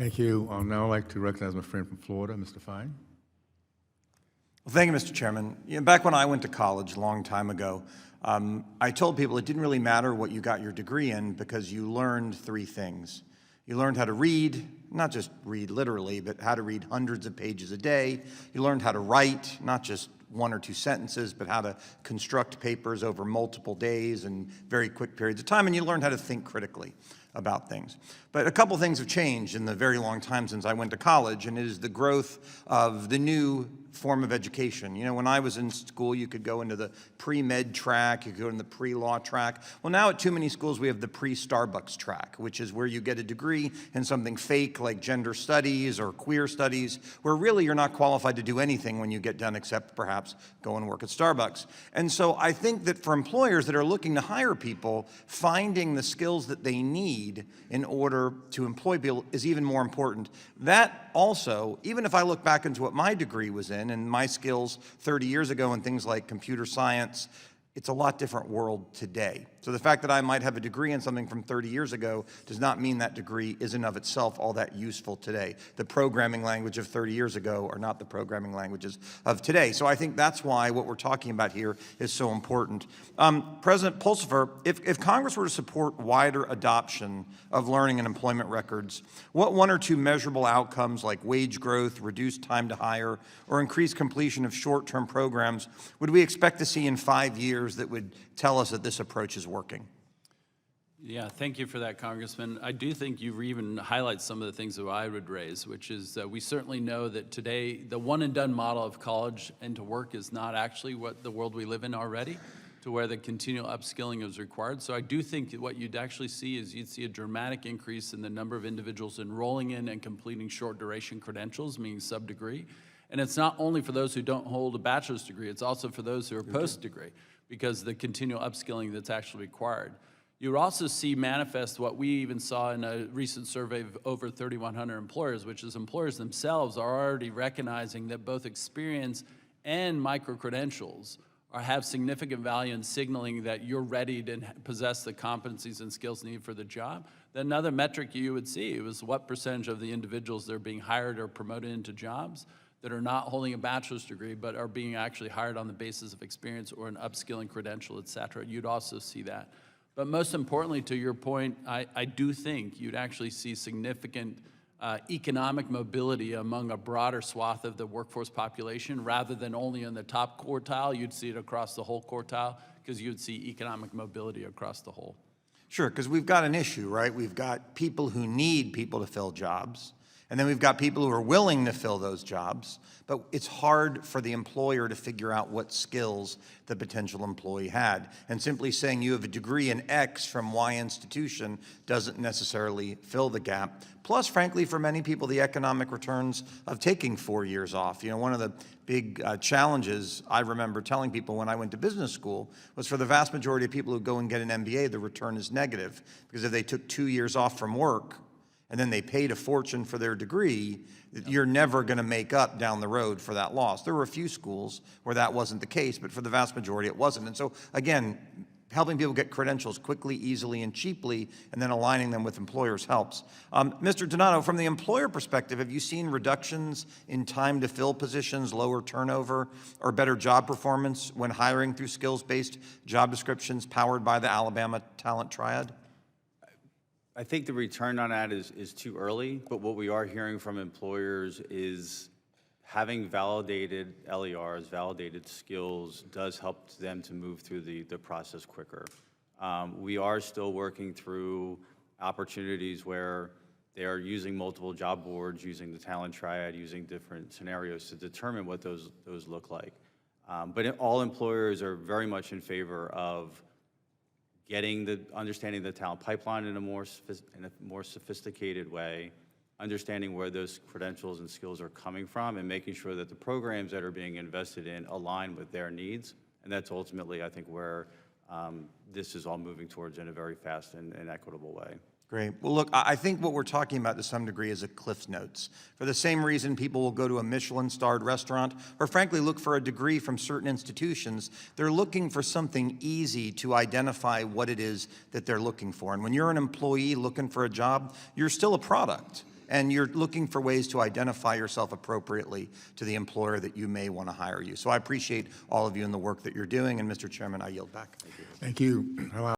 Thank you. I'd now like to recognize my friend from Florida, Mr. Fine. Well, thank you, Mr. Chairman. Back when I went to college a long time ago, I told people it didn't really matter what you got your degree in because you learned three things. You learned how to read, not just read literally, but how to read hundreds of pages a day. You learned how to write, not just one or two sentences, but how to construct papers over multiple days and very quick periods of time, and you learned how to think critically about things. But a couple things have changed in the very long time since I went to college, and it is the growth of the new form of education. You know, when I was in school, you could go into the pre-med track, you could go in the pre-law track. Well, now at too many schools, we have the pre-Starbucks track, which is where you get a degree in something fake like gender studies or queer studies, where really you're not qualified to do anything when you get done except perhaps go and work at Starbucks. And so I think that for employers that are looking to hire people, finding the skills that they need in order to employ people is even more important. That also, even if I look back into what my degree was in and my skills 30 years ago in things like computer science, it's a lot different world today. So the fact that I might have a degree in something from 30 years ago does not mean that degree is in of itself all that useful today. The programming language of 30 years ago are not the programming languages of today. So I think that's why what we're talking about here is so important. President Pulsifer, if Congress were to support wider adoption of learning and employment records, what one or two measurable outcomes like wage growth, reduced time to hire, or increased completion of short-term programs would we expect to see in 5 years that would tell us that this approach is working? Yeah, thank you for that, Congressman. I do think you even highlight some of the things that I would raise, which is that we certainly know that today the one-and-done model of college and to work is not actually what the world we live in already, to where the continual upskilling is required. So I do think that what you'd actually see is you'd see a dramatic increase in the number of individuals enrolling in and completing short-duration credentials, meaning sub-degree. And it's not only for those who don't hold a bachelor's degree, it's also for those who are post-degree, because the continual upskilling that's actually required. You would also see manifest what we even saw in a recent survey of over 3,100 employers, which is employers themselves are already recognizing that both experience and micro-credentials have significant value in signaling that you're ready to possess the competencies and skills needed for the job. Then another metric you would see was what percentage of the individuals that are being hired or promoted into jobs that are not holding a bachelor's degree, but are being actually hired on the basis of experience or an upskilling credential, et cetera. You'd also see that. But most importantly, to your point, I do think you'd actually see significant economic mobility among a broader swath of the workforce population, rather than only in the top quartile. You'd see it across the whole quartile, because you'd see economic mobility across the whole. Sure, because we've got an issue, right? We've got people who need people to fill jobs, and then we've got people who are willing to fill those jobs, but it's hard for the employer to figure out what skills the potential employee had. And simply saying you have a degree in X from Y institution doesn't necessarily fill the gap. Plus, frankly, for many people, the economic returns of taking 4 years off. You know, one of the big challenges I remember telling people when I went to business school was for the vast majority of people who go and get an MBA, the return is negative. Because if they took 2 years off from work, and then they paid a fortune for their degree, you're never going to make up down the road for that loss. There were a few schools where that wasn't the case, but for the vast majority it wasn't. And so, again, helping people get credentials quickly, easily, and cheaply, and then aligning them with employers helps. Mr. Donato, from the employer perspective, have you seen reductions in time to fill positions, lower turnover, or better job performance when hiring through skills-based job descriptions powered by the Alabama Talent Triad? I think the return on that is too early, but what we are hearing from employers is having validated LERs, validated skills, does help them to move through the process quicker. We are still working through opportunities where they are using multiple job boards, using the talent triad, using different scenarios to determine what those look like. But all employers are very much in favor of understanding the talent pipeline in a more sophisticated way, understanding where those credentials and skills are coming from, and making sure that the programs that are being invested in align with their needs. And that's ultimately, I think, where this is all moving towards in a very fast and equitable way. Great. Well, look, I think what we're talking about to some degree is a Cliff Notes. For the same reason people will go to a Michelin-starred restaurant or frankly look for a degree from certain institutions, they're looking for something easy to identify what it is that they're looking for. And when you're an employee looking for a job, you're still a product. and you're looking for ways to identify yourself appropriately to the employer that you may want to hire you. So I appreciate all of you and the work that you're doing, and Mr. Chairman, I yield back. Thank you.